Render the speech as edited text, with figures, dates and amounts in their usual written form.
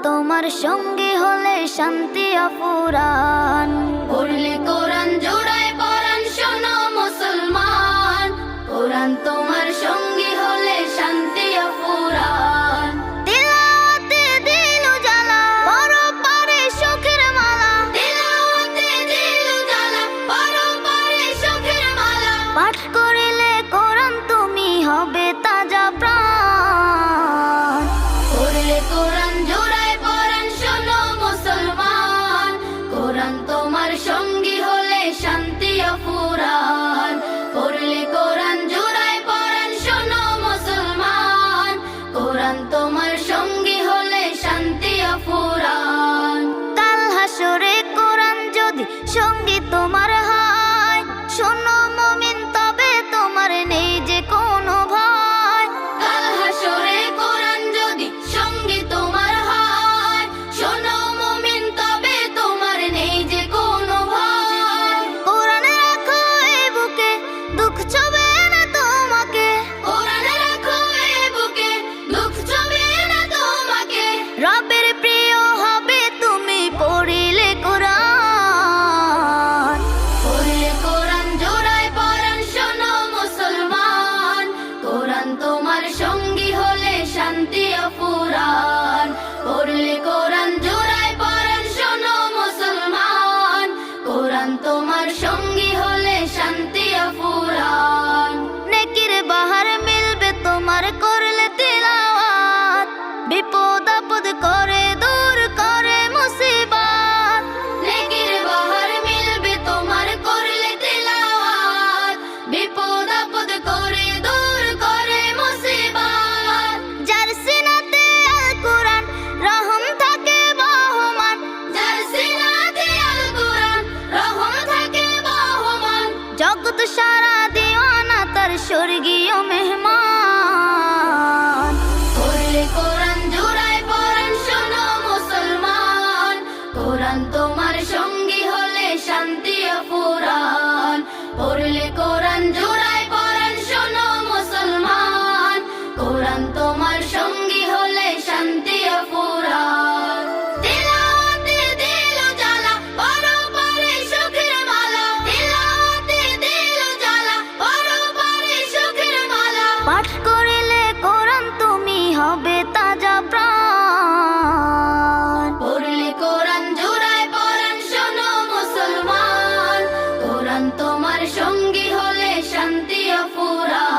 তোমার সঙ্গী হলে শান্তি অফুরান। পড়লে কোরআন জোড়ায় পরাণ শোনো মুসলমান, কোরআন তোমার সঙ্গী হলে শান্তি অফুরান। তিলাওয়াতে দিল জ্বালা পরপারে সুখের মালা, তিলাওয়াতে দিল জ্বালা পরপারে সুখের মালা। পাঠ করিলে কোরআন তুমি হবে তাজা প্রাণ। পড়লে কোরআন জোড়ায় পরাণ শোনো মুসলমান, কোরআন তোমার সঙ্গী হলে শান্তি অফুরান। পড়লে কোরআন জোড়ায় পরাণ শোনো মুসলমান, কোরআন তোমার সঙ্গী হলে শান্তি অফুরান। কাল হাসরে কোরআন যদি সঙ্গী তোমার হয়, শোনো মুমিন তবে তোমার নেই যে কোনো ভয়। কাল হাসরে কোরআন যদি সঙ্গী তোমার হয়, শোনো মুমিন তবে তোমার নেই যে কোনো ভয়। কোরআন রাখো এই বুকে, দুঃখ ছবে না তোমাকে। কোরআন রাখো এই বুকে, দুঃখ ছবে না তোমাকে। রবের প্রিয় হবে তুমি পড়িলে কোরআন। পড়লে কোরআন জোড়ায় পরাণ শোনো মুসলমান, কোরআন তোমার সঙ্গী হলে শান্তি অফুরান। পড়লে কোরআন জোড়ায় পরাণ শোনো মুসলমান, কোরআন তোমার সঙ্গী হলে শান্তি অফুরান। নেকির বাহার মিলবে তোমার করলে তিলাওয়াত, বিপদ আপদ করে দূর করে মুসিবত। নেকির বাহার মিলবে তোমার করলে তিলাওয়াত, বিপদ আপদ করে দূর করে মুসিবত। যার সিনাতে আল কোরআন রহম থাকে বহমান, যার সিনাতে আল কোরআন রহম থাকে বহমান। জগৎ সারা দিওয়ানা তার স্বর্গীয় মেহমান। পড়লে কোরআন জোড়ায় পরাণ শোনো মুসলমান, কোরআন তোমার সঙ্গী হলে শান্তি অফুরান। পড়লে কোরআন জোড়ায় পরাণ শোনো মুসলমান, কোরআন তোমার সঙ্গী হলে শান্তি অফুরান। তিলাওয়াতে দিল জ্বালা পরপারে সুখের মালা, তিলাওয়াতে দিল জ্বালা পরপারে সুখের মালা। পাঠ করিলে কোরআন তুমি হবে তাজা প্রাণ। পড়লে কোরআন জোড়ায় পরাণ শোনো মুসলমান, কোরআন তোমার সঙ্গী হলে শান্তি অফুরান।